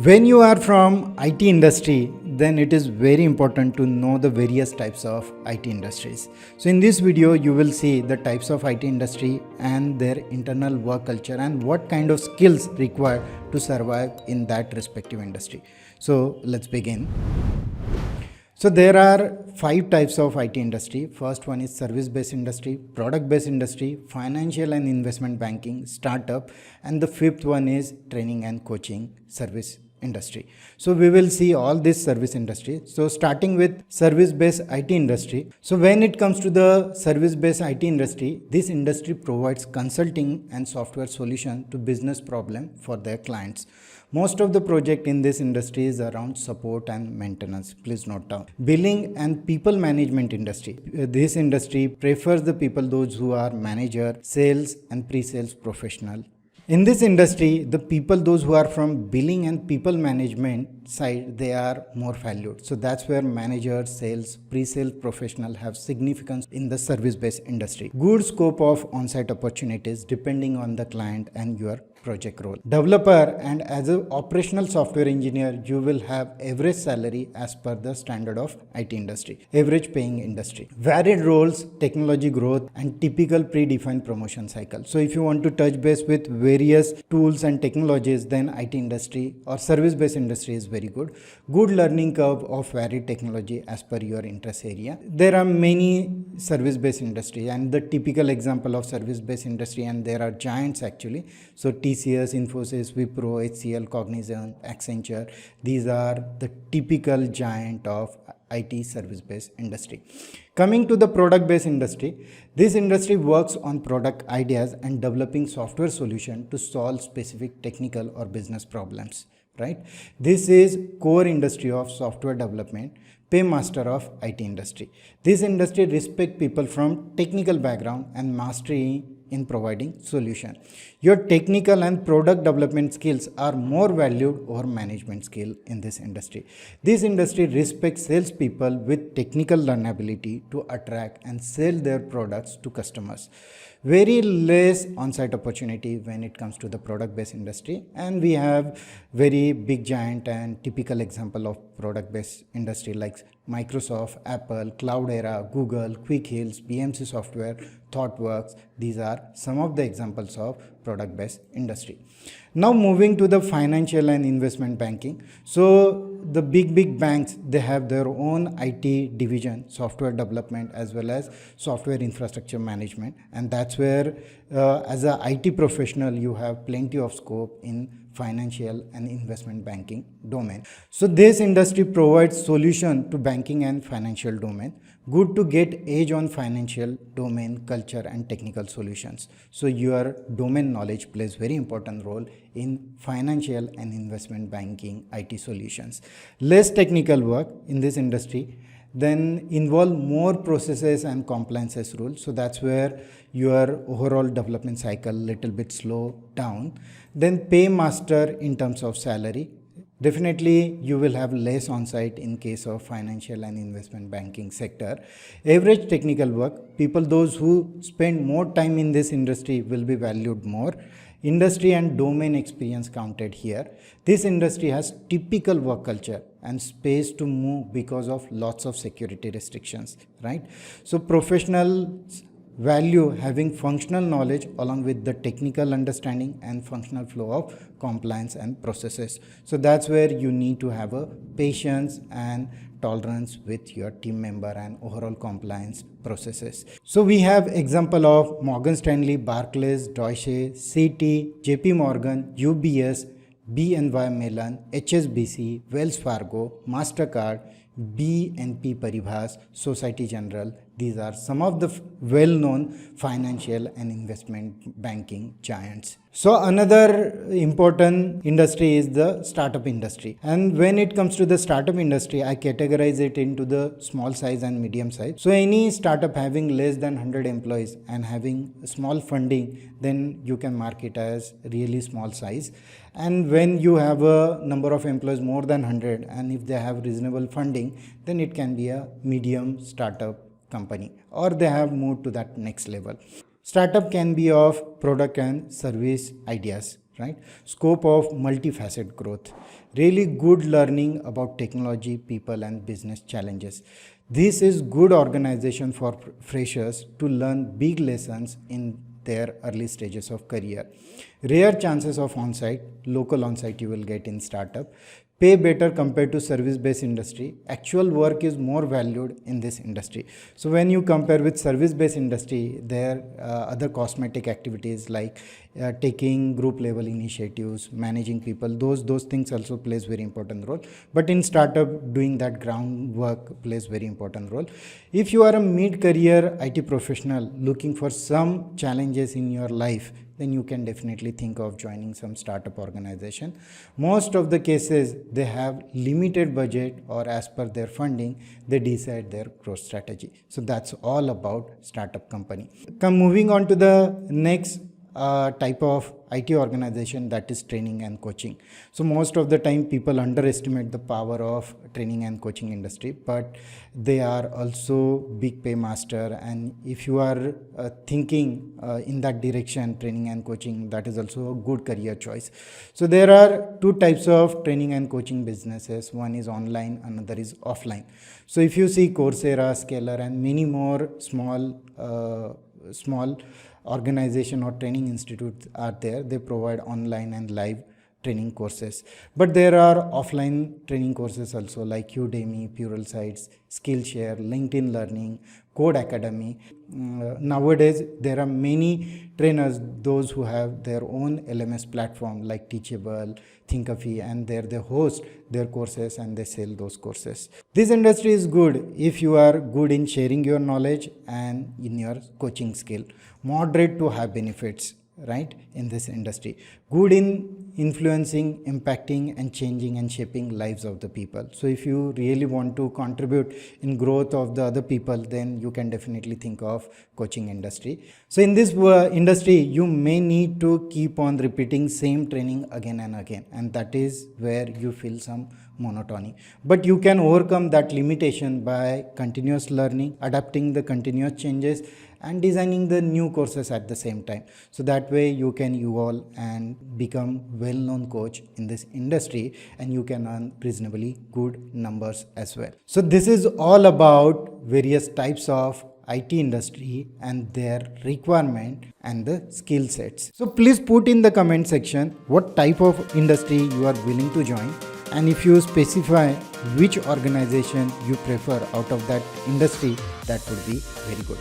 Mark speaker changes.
Speaker 1: When you are from IT industry, then it is very important to know the various types of IT industries. So in this video, you will see the types of IT industry and their internal work culture and what kind of skills required to survive in that respective industry. So let's begin. So there are 5 types of IT industry. First one is service-based industry, product-based industry, financial and investment banking, startup, and the fifth one is training and coaching service industry. So we will see all this service industry. So starting with service-based IT industry. So when it comes to the service-based IT industry, this industry provides consulting and software solution to business problem for their clients. Most of the project in this industry is around support and maintenance. Please note down. Billing and people management industry. This industry prefers the people those who are manager, sales and pre-sales professional. In this industry, the people those who are from billing and people management side, they are more valued. So that's where managers, sales, pre-sales professional have significance in the service-based industry. Good scope of on-site opportunities depending on the client and your project role. Developer and as an operational software engineer, you will have average salary as per the standard of IT industry, average paying industry. Varied roles, technology growth and typical predefined promotion cycle. So if you want to touch base with various tools and technologies, then IT industry or service-based industry is very good. Good learning curve of varied technology as per your interest area. There are many service-based industry and the typical example of service-based industry, and there are giants actually. So TCS, Infosys, Wipro, HCL, Cognizant, Accenture, these are the typical giant of IT service-based industry. Coming to the product-based industry, this industry works on product ideas and developing software solution to solve specific technical or business problems, right? This is core industry of software development, paymaster of IT industry. This industry respect people from technical background and mastery in providing solution. Your technical and product development skills are more valued over management skill in this industry. This industry respects salespeople with technical learnability to attract and sell their products to customers. Very less on-site opportunity when it comes to the product-based industry, and we have very big giant and typical example of product-based industry like Microsoft, Apple, Cloudera, Google, Quick Hills, BMC Software, ThoughtWorks. These are some of the examples of product-based industry. Now moving to the financial and investment banking. So the big banks, they have their own IT division, software development as well as software infrastructure management, and that's where as a IT professional you have plenty of scope in financial and investment banking domain. So this industry provides solution to banking and financial domain. Good to get edge on financial domain, culture and technical solutions. So your domain knowledge plays very important role in financial and investment banking IT solutions. Less technical work in this industry, then involve more processes and compliances rules. So that's where your overall development cycle little bit slow down. Then paymaster in terms of salary. Definitely you will have less on-site in case of financial and investment banking sector. Average technical work, people those who spend more time in this industry will be valued more. Industry and domain experience counted here. This industry has typical work culture and space to move because of lots of security restrictions, right? So professionals value having functional knowledge along with the technical understanding and functional flow of compliance and processes. So that's where you need to have a patience and tolerance with your team member and overall compliance processes. So we have example of Morgan Stanley, Barclays, Deutsche, Citi, JP Morgan, UBS, BNY Mellon, HSBC, Wells Fargo, MasterCard, BNP Paribas, Society General. These are some of the well-known financial and investment banking giants. So another important industry is the startup industry. And when it comes to the startup industry, I categorize it into the small size and medium size. So any startup having less than 100 employees and having small funding, then you can mark it as really small size. And when you have a number of employees more than 100 and if they have reasonable funding, then it can be a medium startup company or they have moved to that next level. Startup can be of product and service ideas, right? Scope of multifaceted growth. Really good learning about technology, people, and business challenges. This is good organization for freshers to learn big lessons in their early stages of career. Rare chances of on-site, local on-site you will get in startup. Pay better compared to service-based industry. Actual work is more valued in this industry. So when you compare with service-based industry, there are other cosmetic activities like taking group level initiatives, managing people, those things also plays very important role. But in startup, doing that groundwork plays very important role. If you are a mid-career IT professional looking for some challenges in your life, then you can definitely think of joining some startup organization. Most of the cases, they have limited budget, or as per their funding, they decide their growth strategy. So that's all about startup company. Moving on to the next type of IT organization, that is training and coaching. So most of the time people underestimate the power of training and coaching industry, but they are also big paymaster. And if you are thinking in that direction, training and coaching, that is also a good career choice. So there are two types of training and coaching businesses. One is online, another is offline. So if you see Coursera, Scalar, and many more small organization or training institutes are there, they provide online and live training courses. But there are offline training courses also, like Udemy, Pluralsight, Skillshare, LinkedIn Learning, Code Academy. Nowadays there are many trainers, those who have their own LMS platform like Teachable, Thinkific, and there they host their courses and they sell those courses. This industry is good if you are good in sharing your knowledge and in your coaching skill. Moderate to high benefits, right, in this industry. Good in influencing, impacting, and changing and shaping lives of the people. So if you really want to contribute in growth of the other people, then you can definitely think of coaching industry. So in this industry, you may need to keep on repeating same training again and again, and that is where you feel some monotony. But you can overcome that limitation by continuous learning, adapting the continuous changes, and designing the new courses at the same time. So that way you can evolve and become well-known coach in this industry, and you can earn reasonably good numbers as well. So this is all about various types of IT industry and their requirement and the skill sets. So please put in the comment section what type of industry you are willing to join, and if you specify which organization you prefer out of that industry, that would be very good.